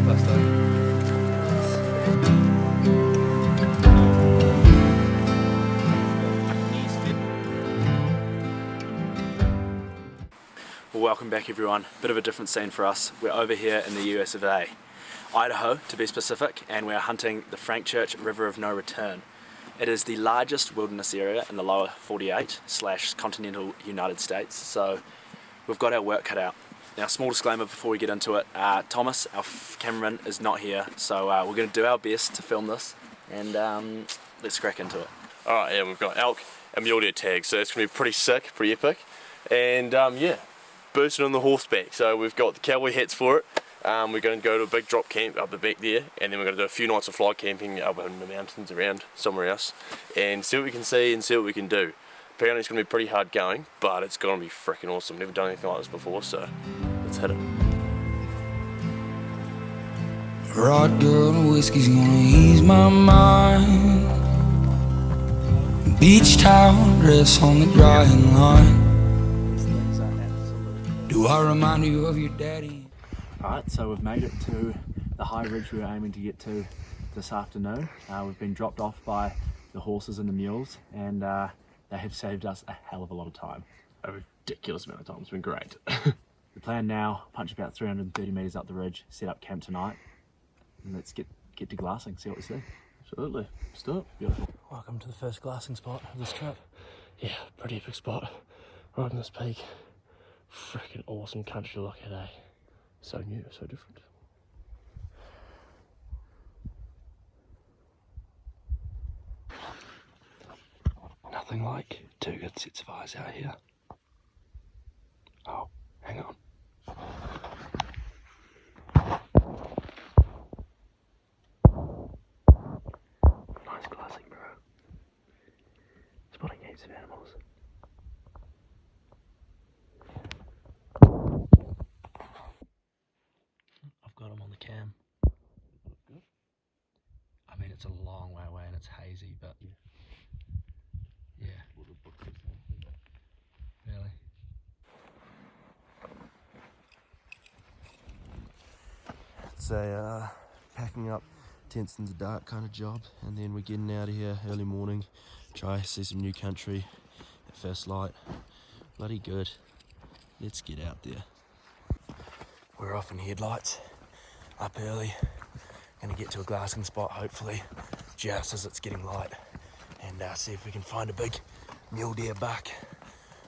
with us though. Well, welcome back everyone. Bit of a different scene for us. We're over here in the US of A, Idaho to be specific, and we're hunting the Frank Church River of No Return. It is the largest wilderness area in the lower 48/continental United States, so we've got our work cut out. Now, small disclaimer before we get into it, Thomas, our cameraman, is not here, so we're going to do our best to film this, and let's crack into it. Alright, yeah, we've got elk and mule deer tags, so it's going to be pretty sick, pretty epic, and yeah, bursting on the horseback. So we've got the cowboy hats for it. We're going to go to a big drop camp up the back there, and then we're going to do a few nights of fly camping up in the mountains around somewhere else, and see what we can see and see what we can do. Apparently it's going to be pretty hard going, but it's going to be freaking awesome. Never done anything like this before, so let's hit it. Rod girl, whiskey's gonna ease my mind. Beach towel dress on the drying line. Do I remind you of your daddy? Alright, so we've made it to the high ridge we were aiming to get to this afternoon. We've been dropped off by the horses and the mules, and they have saved us a hell of a lot of time. A ridiculous amount of time. It's been great. The plan now, punch about 330 metres up the ridge, set up camp tonight, and let's get to glassing, see what we see. Absolutely. Let's do it. Beautiful. Welcome to the first glassing spot of this trip. Yeah, pretty epic spot. Right on this peak. Freaking awesome country to look at, eh? So new, so different. Nothing like two good sets of eyes out here. Oh, hang on. Nice glassing, bro. Spotting heaps of animals. I've got them on the cam. I mean, it's a long way away and it's hazy, but yeah. Really? It's a packing up tents in the dark kind of job, and then we're getting out of here early morning, try see some new country at first light. Bloody good. Let's get out there. We're off in headlights, up early, gonna get to a glassing spot hopefully just as it's getting light, and see if we can find a big mule deer buck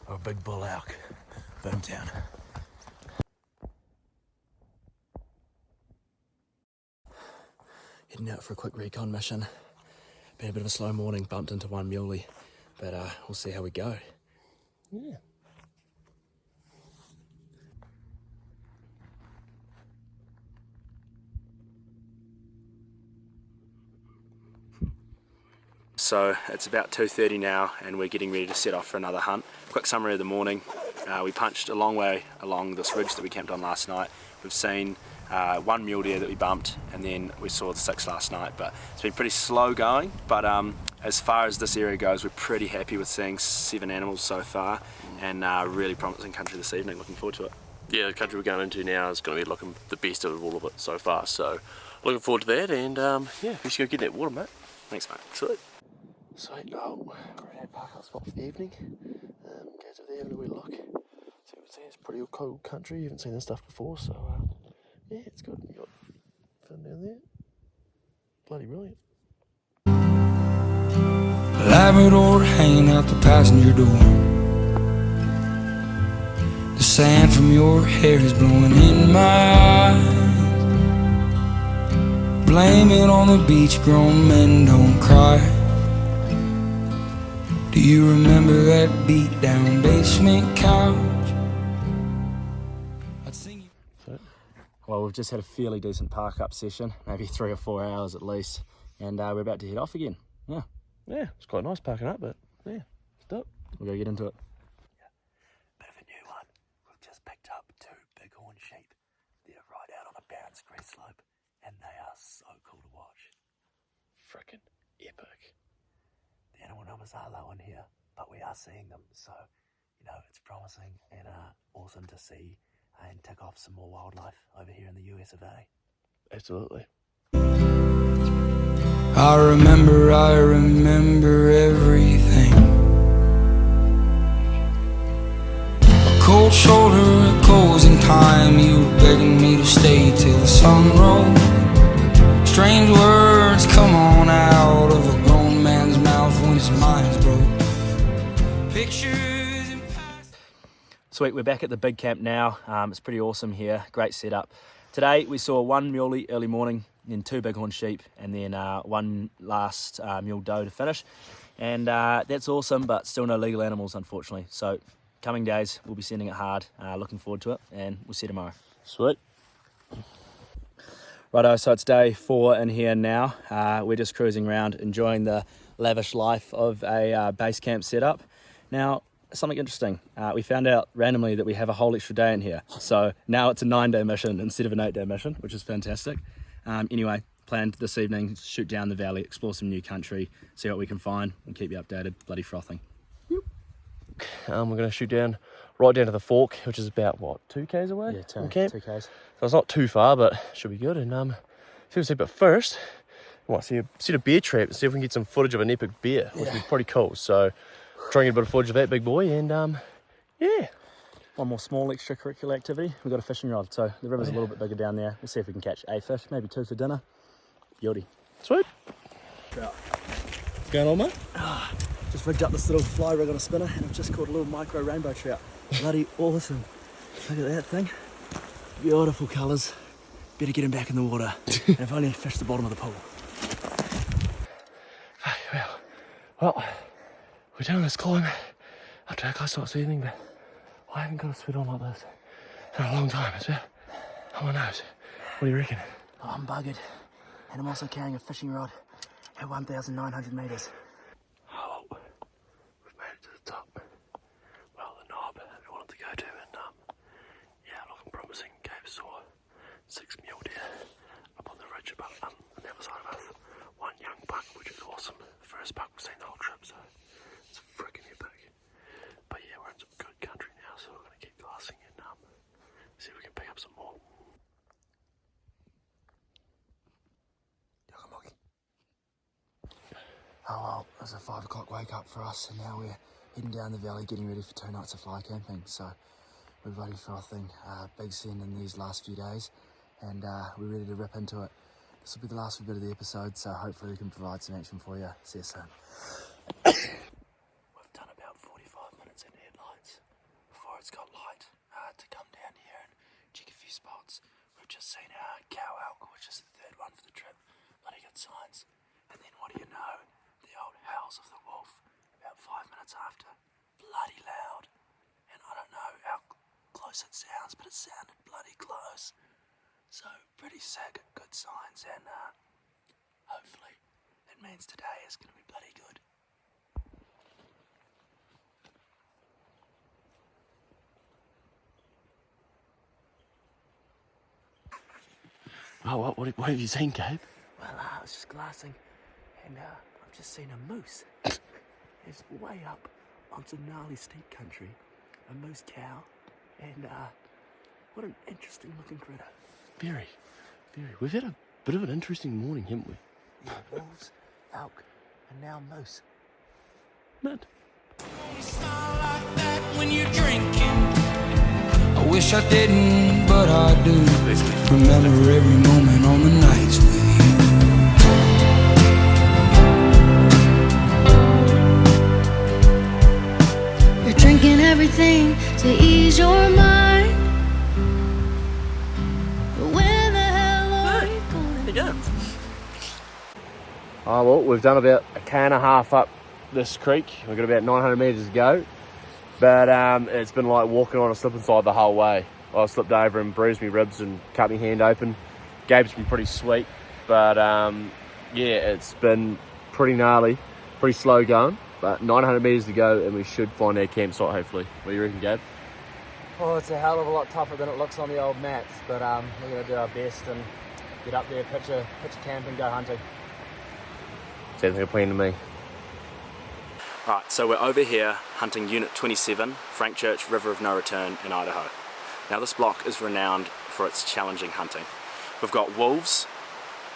or a big bull elk. Boomtown. Heading out for a quick recon mission. Been a bit of a slow morning, bumped into one muley, but we'll see how we go. Yeah. So it's about 2:30 now, and we're getting ready to set off for another hunt. Quick summary of the morning. We punched a long way along this ridge that we camped on last night. We've seen one mule deer that we bumped, and then we saw the 6 last night, but it's been pretty slow going. But as far as this area goes, we're pretty happy with seeing 7 animals so far, and really promising country this evening. Looking forward to it. Yeah, the country we're going into now is going to be looking the best of all of it so far, so looking forward to that, and yeah, we should go get that water, mate. Thanks, mate. Sweet. Sweet. Oh, we're at our park spot for the evening. Guys over there having a wee look. See what we see. It's pretty cool country. You haven't seen this stuff before, so yeah, it's good. You got fun down there. Bloody brilliant. Labrador hanging out the passenger door. The sand from your hair is blowing in my eyes. Blame it on the beach, grown men don't cry. Do you remember that beat down basement couch? I'd sing you. Well, we've just had a fairly decent park up session, maybe 3 or 4 hours at least, and we're about to head off again. Yeah. Yeah, it's quite nice parking up, but yeah, stop. We'll go get into it. Bit of a new one. We've just picked up 2 bighorn sheep. They're right out on a barren scree slope, and they are so cool to watch. Frickin' epic. The animal numbers are low in here, but we are seeing them, so you know it's promising and awesome to see and tick off some more wildlife over here in the US of A. Absolutely. I remember everything. A cold shoulder, a closing time. You were begging me to stay till the sun rose. Strange words come on out of a grown man's mouth when his mind's broke. Pictures and past. Sweet, we're back at the big camp now. It's pretty awesome here, great setup. Today we saw one muley early morning, then 2 bighorn sheep, and then one last mule doe to finish. And that's awesome, but still no legal animals, unfortunately. So coming days, we'll be sending it hard. Looking forward to it, and we'll see you tomorrow. Sweet. Righto, so it's day 4 in here now. We're just cruising around, enjoying the lavish life of a base camp setup. Now, something interesting. We found out randomly that we have a whole extra day in here. So now it's a 9-day mission instead of an 8-day mission, which is fantastic. Anyway, planned this evening, shoot down the valley, explore some new country, see what we can find, and keep you updated. Bloody Frothing. We're going to shoot down right down to the fork, which is about, what, 2 k's away? Yeah, from camp? 2 k's. So it's not too far, but should be good. And see, but first, we might see a bear trap and see if we can get some footage of an epic bear, which would be pretty cool. So try and get a bit of footage of that big boy, and yeah. One more small extracurricular activity. We've got a fishing rod, so the river's a little bit bigger down there. We'll see if we can catch a fish, maybe 2 for dinner. Beauty. Sweet. Trout. What's going on, mate? Just rigged up this little fly rig on a spinner, and I've just caught a little micro rainbow trout. Bloody awesome. Look at that thing. Beautiful colours. Better get him back in the water. And if only fish the bottom of the pool. Well, we're doing this climb after our guys start swimming, but I haven't got a sweat on like this in a long time. It's about on my nose. What do you reckon? Oh, I'm buggered. And I'm also carrying a fishing rod at 1,900 metres. Oh, we've made it to the top. Well, the knob we wanted to go to, and yeah, looking promising. Gabe saw 6 mule deer up on the ridge above on the other side of us. 1 young buck, which is awesome. The first buck we've seen the whole trip, so it's freaking epic. But yeah, we're in some good country now, so we're gonna keep glassing and see if we can pick up some more. Oh well, it was a 5 o'clock wake up for us, and now we're heading down the valley, getting ready for 2 nights of fly camping. So we're bloody Frothing, big send in these last few days, and we're ready to rip into it. This will be the last bit of the episode, so hopefully we can provide some action for you. See you soon. We've done about 45 minutes in headlights before it's got light to come down here and check a few spots. We've just seen our cow elk, which is the 3rd one for the trip. Bloody good signs. And then what do you know? The old howls of the wolf about 5 minutes after. Bloody loud. And I don't know how close it sounds, but it sounded bloody close. So pretty sick, good signs, and hopefully it means today is going to be bloody good. Oh, what have you seen, Gabe? Well, I was just glassing, and I've just seen a moose. It's way up on some gnarly steep country, a moose cow, and what an interesting looking critter. Very. We've had a bit of an interesting morning, haven't we? Yeah, wolves, elk, and now moose. Mad. Smile like that when you're drinking. I wish I didn't, but I do. Remember every moment on the nights with you. You're drinking everything to ease your mind. But where the hell are you going? Oh, well, we've done about 1.5 k's up this creek. We've got about 900 metres to go. But it's been like walking on a slip and slide the whole way. I slipped over and bruised my ribs and cut my hand open. Gabe's been pretty sweet. But yeah, it's been pretty gnarly, pretty slow going. But 900 metres to go and we should find our campsite hopefully. What do you reckon, Gabe? Oh, it's a hell of a lot tougher than it looks on the old maps, but we're going to do our best and get up there, pitch a camp and go hunting. Sounds like a plan to me. Right, so we're over here hunting Unit 27, Frank Church River of No Return in Idaho. Now this block is renowned for its challenging hunting. We've got wolves,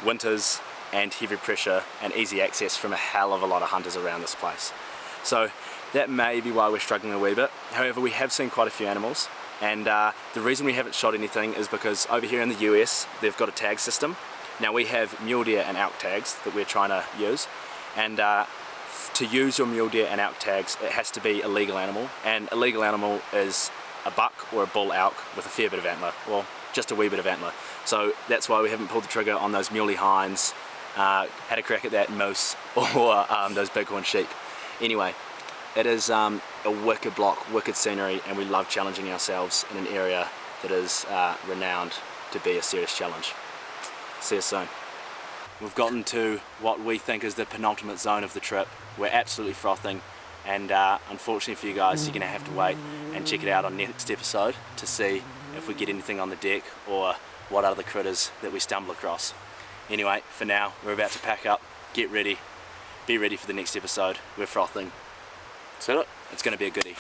winters, and heavy pressure and easy access from a hell of a lot of hunters around this place. So that may be why we're struggling a wee bit. However, we have seen quite a few animals, and the reason we haven't shot anything is because over here in the US they've got a tag system. Now we have mule deer and elk tags that we're trying to use, and to use your mule deer and elk tags it has to be a legal animal, and a legal animal is a buck or a bull elk with a fair bit of antler, well, just a wee bit of antler. So that's why we haven't pulled the trigger on those muley hinds, had a crack at that moose or those bighorn sheep. Anyway, it is a wicked block, wicked scenery, and we love challenging ourselves in an area that is renowned to be a serious challenge. See you soon. We've gotten to what we think is the penultimate zone of the trip. We're absolutely frothing, and unfortunately for you guys, you're going to have to wait and check it out on next episode to see if we get anything on the deck or what other critters that we stumble across. Anyway, for now, we're about to pack up, get ready, be ready for the next episode. We're frothing. Is that it? It's going to be a goodie.